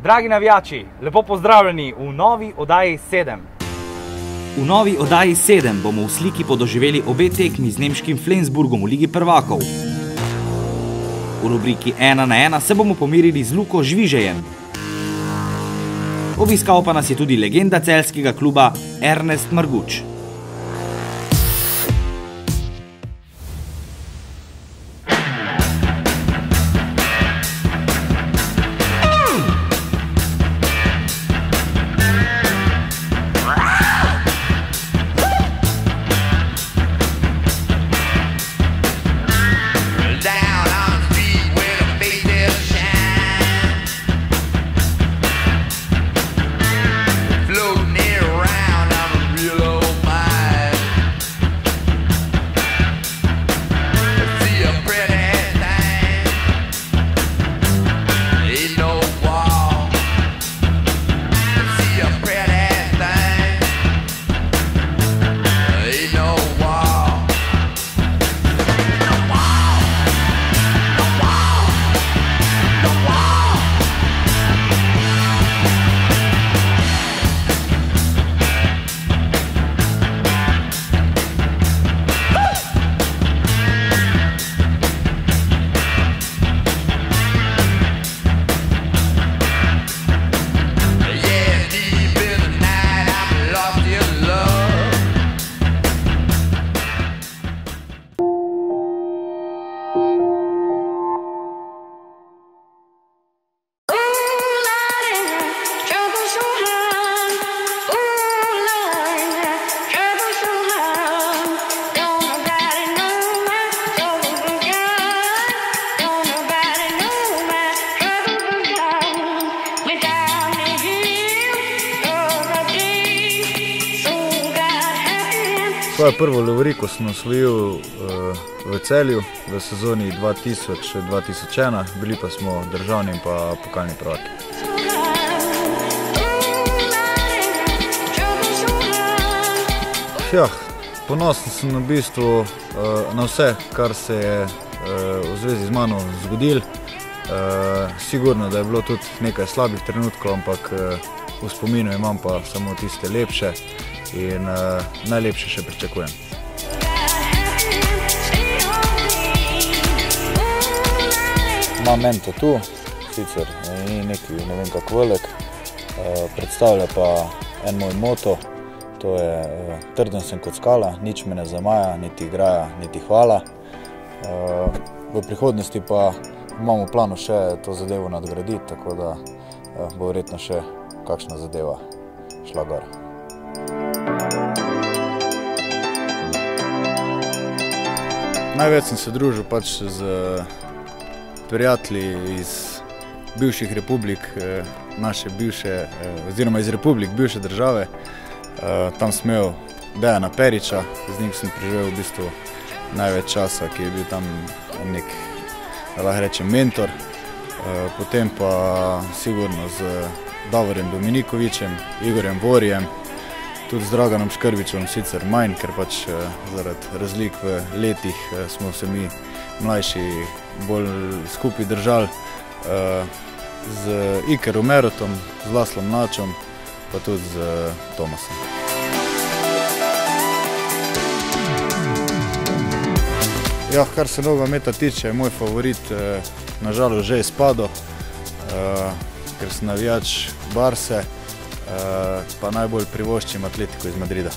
Dragi navijači, lepo pozdravljeni v novi oddaji 7. V novi oddaji 7 bomo v sliki podoživeli obe tekmi z nemškim Flensburgom v Ligi prvakov. V rubriki 1 na 1 se bomo pomirili z Luko Žvižejem. Obiskal pa nas je tudi legenda celjskega kluba Ernest Marguč. Svojo prvo lovoriko sem osvojil v Celju v sezoni 2000-2001, bili pa smo državni in pa pokalni prvaki. Ponosen sem v bistvu na vse, kar se je v zvezi z mano zgodilo. Sigurno, da je bilo tudi nekaj slabih trenutkov, ampak v spominu imam pa samo tiste lepše. In najlepše še pričakujem. Imam mento tu, sicer ni neki ne vem kak velik, predstavlja pa en moj moto, to je trden sem kot skala, nič me ne zamaja, niti graja, niti hvala. V prihodnosti pa imamo v planu še to zadevo nadgraditi, tako da bo verjetno še kakšna zadeva šla gor. Največ sem se družil pač z prijatelji iz bivših republik, naše bivše, oziroma iz republik bivše države. Tam sem imel Dejana Periča, z njim sem preživel v bistvu največ časa, ki je bil tam nek, lahko rečem, mentor. Potem pa sigurno z Davorjem Dominikovičem, Igorjem Vorijem, tudi z Draganom Škrbičem, sicer manj, ker pač zaradi razlik v letih smo se mi mlajši bolj skupaj držali, z Ikerom Merotom, z Laslom Načom, pa tudi z Tomasom. Kar se nogometa tiče, je moj favorit nažalost že izpadel, ker sem navijač Barse, pa najbolj privoščim Atletiko iz Madrida.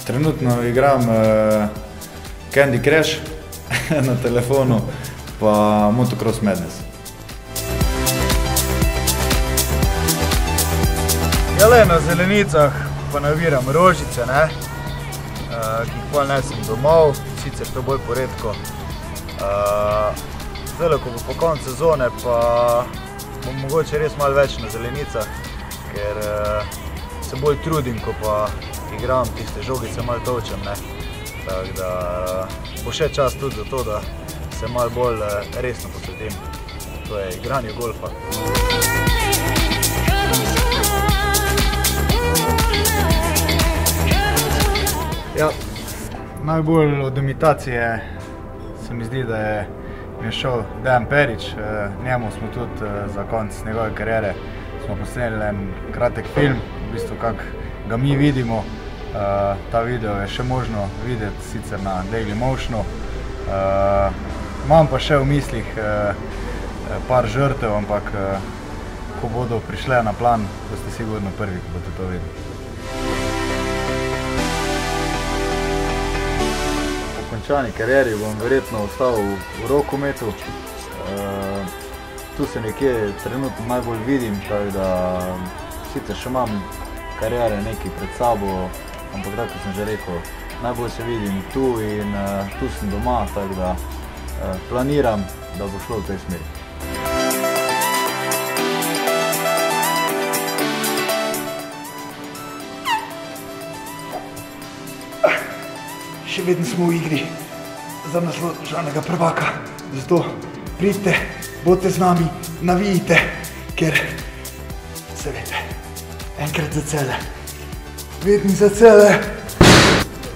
Trenutno igram Candy Crush na telefonu, pa Motocross Madness. Na zelenicah pa naviram rožice, ki jih pa nesem domov, sicer to bolj poredko. Zdaj, ko bo po koncu sezone, pa bom mogoče res malo več na zelenicah, ker se bolj trudim, ko pa igram tiste žogice, malo točem. Tako da bo še čas tudi za to, da se malo bolj resno posvetim. To je igranje golfa. Najbolj od imitacije se mi zdi, da je šel Dejan Perič. Njemu smo tudi za konec njegove kariere smo posneli en kratek film, v bistvu kak ga mi vidimo. Ta video je še možno videti sicer na Dailymotionu. Imam pa še v mislih par žrtev, ampak ko bodo prišle na plan, boste sigurno prvi, ko boste to videli. Po končani karieri bom verjetno ostal v rokometu. Tu se nekje trenutno najbolj vidim, tako da sicer še imam kariere nekaj pred sabo, ampak tako sem že rekel, najbolj se vidim tu in tu sem doma, tako da planiram, da bo šlo v tej smeri. Še vedno smo v igri za naslov državnega prvaka, zato pridite, bodite z nami, navijte, ker se veste, enkrat za Celje, vedno za Celje.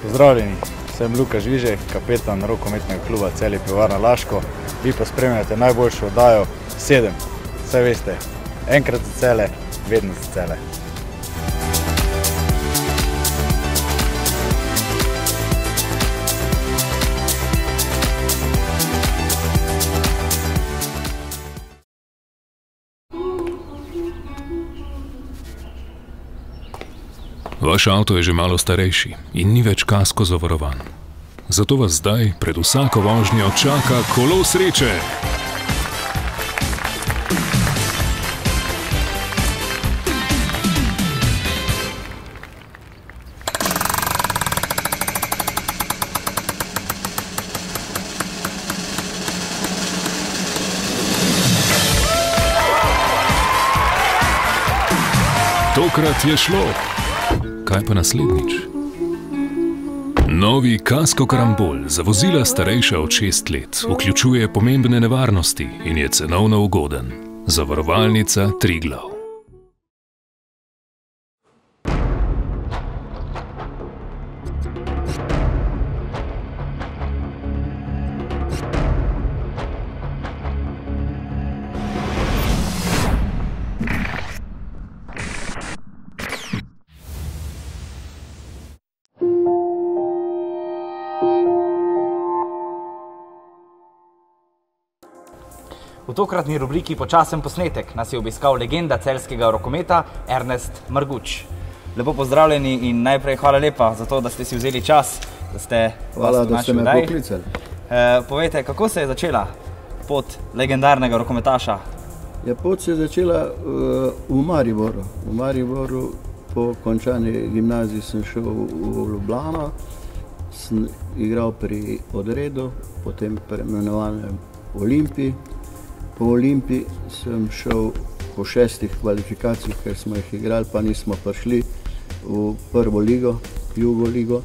Pozdravljeni, sem Luka Žvižek, kapetan rokometnega kluba Celje Pivovarna Laško. Vi pa spremljate najboljšo oddajo 7. Vse veste, enkrat za Celje, vedno za Celje. Vaš avto je že malo starejši in ni več kasko zavarovan. Zato vas zdaj pred vsako vožnjo čaka kolo sreče. Tokrat je šlo. Kaj pa naslednjič? Novi Kasko Karambol za vozila starejša od 6 let vključuje pomembne nevarnosti in je cenovno ugoden. Zavarovalnica Triglav. V tokratni rubriki Počasen posnetek nas je obiskal legenda celjskega rokometa Ernest Marguč. Lepo pozdravljeni in najprej hvala lepa za to, da ste si vzeli čas, da ste Hvala, da ste me poklicali. Povejte, kako se je začela pot legendarnega rokometaša? Pot se je začela v Mariboru. V Mariboru po končani gimnaziji sem šel v Ljubljano, sem igral pri Odredu, potem preimenovanem Olimpiji. Po Olimpiji sem šel po 6 kvalifikacijah, ker smo jih igrali, pa nismo prišli v prvo ligo, Jugo ligo,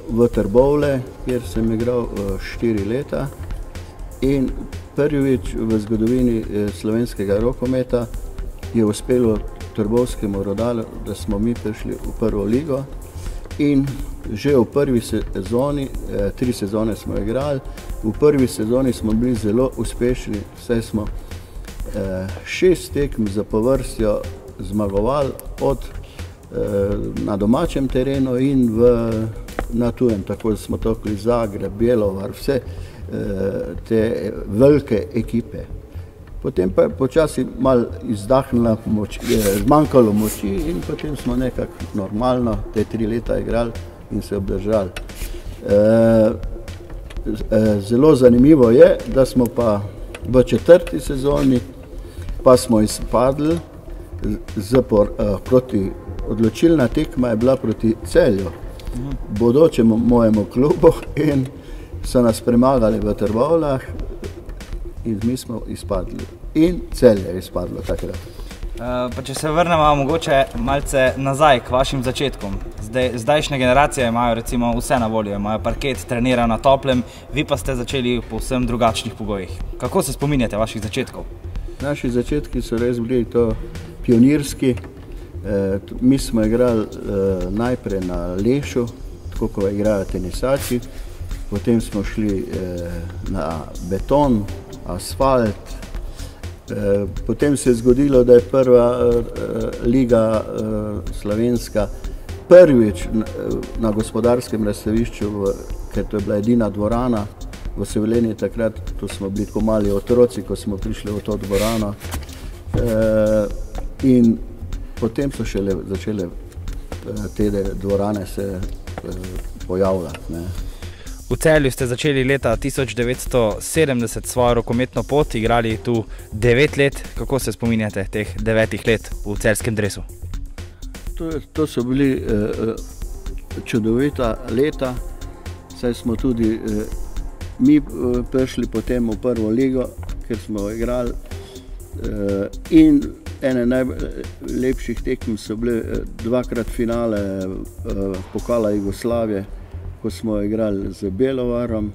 v Trbovlje, kjer sem igral 4 leta. In prvič v zgodovini slovenskega rokometa je uspelo Trbovskemu Rodalu, da smo mi prišli v prvo ligo. In že v prvi sezoni, 3 sezone smo igrali, v prvi sezoni smo bili zelo uspešni, saj smo 6 tekm zapovrstjo zmagovali na domačem terenu in na tujem, tako da smo tokli Zagreb, Bjelovar, vse te velike ekipe. Potem pa je počasi malo izdahnila, zmanjkalo moči in potem smo nekako normalno te 3 leta igrali in se obdržali. Zelo zanimivo je, da smo pa v 4. sezoni pa smo izpadli, odločilna tekma je bila proti Celju, bodočemu mojemu klubu, in so nas premagali v Trbovljah in mi smo izpadli. In Celje je izpadlo takrat. Pa če se vrnemo mogoče malce nazaj k vašim začetkom. Zdajšnje generacije imajo recimo vse na voljo, imajo parket, trenirajo na toplem, vi pa ste začeli v povsem drugačnih pogojih. Kako se spominjate vaših začetkov? Naši začetki so res bili to pionirski. Mi smo igrali najprej na lešu, tako kot igrajo tenisači. potem smo šli na beton, asfalt. Potem se je zgodilo, da je prva liga slovenska prvič na gospodarskem razstavišču, ker to je bila edina dvorana v Seveleniji takrat, to smo bili tako mali otroci, ko smo prišli v to dvorano. In potem so šele začele te dvorane se pojavljati. V Celju ste začeli leta 1970 svojo rokometno pot, igrali tu 9 let. Kako se spominjate teh 9 let v celjskem dresu? To so bili čudovita leta, saj smo tudi mi prišli potem v prvo ligo, kjer smo igrali. In ene najlepših tekem so bile dvakrat finale pokala Jugoslavije, ko smo igrali z Belovarom.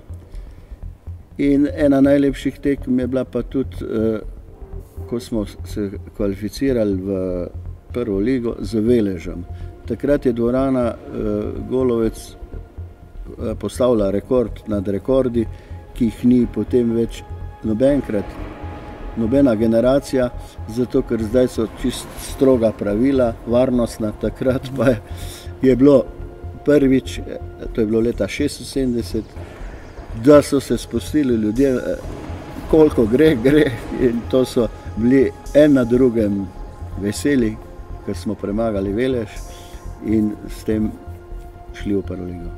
In ena najlepših tekem je bila pa tudi, ko smo se kvalificirali v prvo ligo z Veležem. Takrat je dvorana Golovec postavila rekord nad rekordi, ki jih ni potem več nobenkrat, nobena generacija, zato ker zdaj so čist stroga pravila, varnostna, takrat pa je bilo prvič, to je bilo leta 1976, da so se spustili ljudje, koliko gre, in to so bili en na drugem veseli, ker smo premagali Velež in s tem šli v prvo ligo.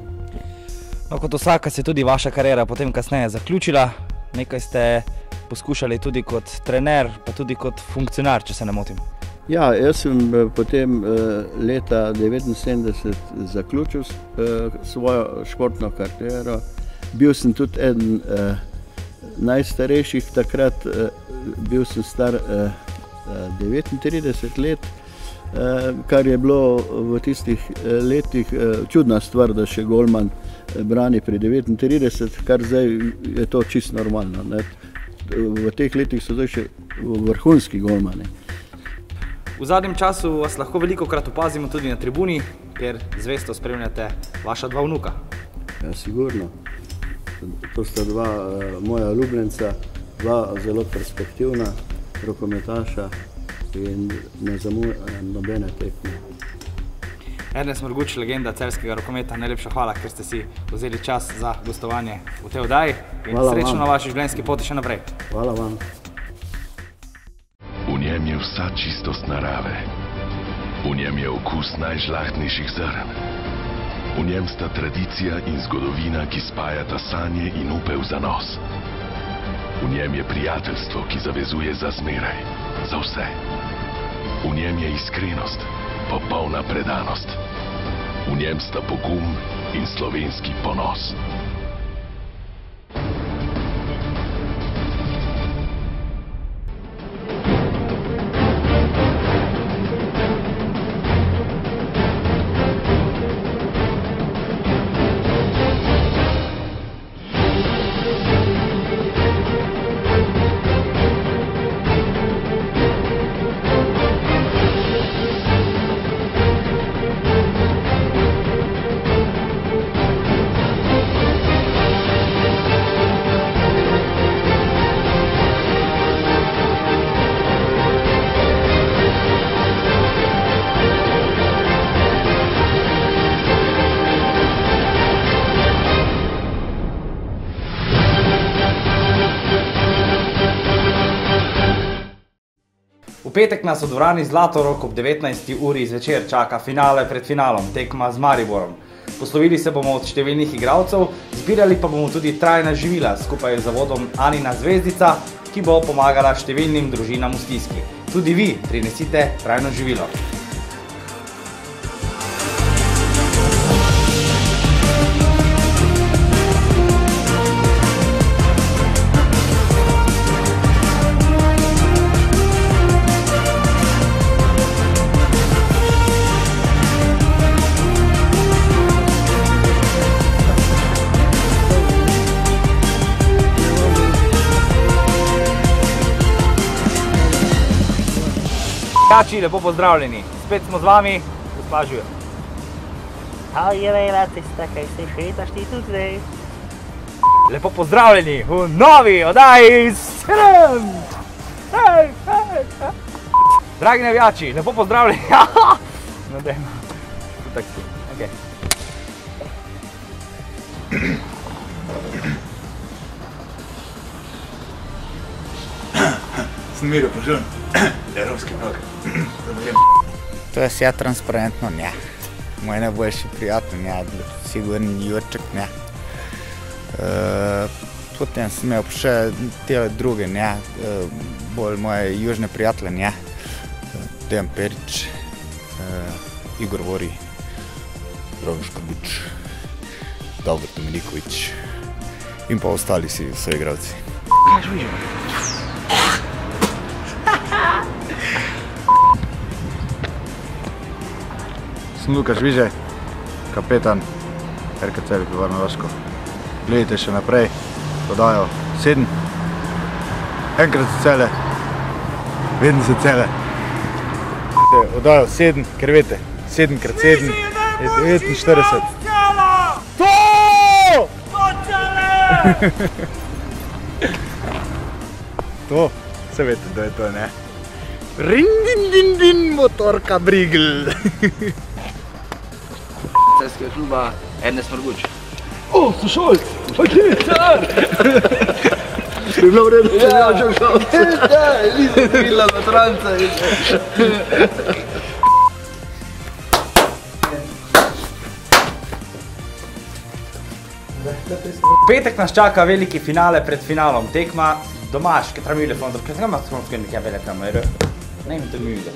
No, kot vsaka se je tudi vaša kariera potem kasneje zaključila. Nekaj ste poskušali tudi kot trener, pa tudi kot funkcionar, če se ne motim. Ja, jaz sem potem leta 1979 zaključil svojo športno kariero. Bil sem tudi eden najstarejših takrat, bil sem star 39 let, kar je bilo v tistih letih čudna stvar, da še golman brani pri 39, kar zdaj je to čisto normalno. V teh letih so zdaj še vrhunski golmani. V zadnjem času vas lahko velikokrat opazimo tudi na tribuni, kjer zvesto spremljate vaša dva vnuka. Ja, sigurno. To sta dva moja ljubljenca, dva zelo perspektivna rokometaša in ne zamujam nobene tekme. Ernest Mrguč, legenda celjskega rokometa, najlepša hvala, ker ste si vzeli čas za gostovanje v tej oddaji in srečno na vaši življenjski poti še naprej. Hvala vam. V njem je vsa čistost narave. V njem je okus najžlahtnejših zrn. V njem sta tradicija in zgodovina, ki spajata sanje in upe v zanos. V njem je prijateljstvo, ki zavezuje za zmeraj, za vse. V njem je iskrenost, popolna predanost. V njem sta pogum in slovenski ponos. V petek nas v dvorani Zlatorog ob 19. uri zvečer čaka finale pred finalom, tekma z Mariborom. Poslovili se bomo od številnih igralcev, zbirali pa bomo tudi trajna živila skupaj z zavodom Anina Zvezdica, ki bo pomagala številnim družinam v stiski. Tudi vi prinesite trajno živilo. Lepo pozdravljeni. Spet smo z vami, gospa Žujo. Ahoj, Jelena, tista, kaj se šetaš ti tudi zdaj? Lepo pozdravljeni v novi oddaji 7! Dragi navijači, lepo pozdravljeni! No, dajmo. Tako si, okej. Sem Miro Požun, evropski blog. To je vse transparentno, ne. Moj najboljši prijatelj, ne. Sigurni Jurček, ne. Potem sem imel še te druge, ne. Bolj moje južne prijatelje, ne. Dejan Perič, Igor Vori, Dragan Škrbič, Davor Dominikovič in pa ostali si soigravci. Kaj žvižem? Sem Luka Žvižej, kapetan RKC Pivovarna Laško. Gledajte še naprej, oddajo 7. Enkrat se cele, vedno se cele. Oddajo 7, ker vete, 7x7 je 49. To! To, se vete, da je to, ne? Rin, din, din, din, motorka Brigl. Celjskega kluba Ernest Marguč. O, Sošolc! Ok, car! Bi bilo v redu, če bi ja šel. Da, nisem videla matranca. Petek nas čaka veliki finale pred finalom. Tekma domaš, che tra mille fondo, perché non ma sono che bella camera. Nem te mille.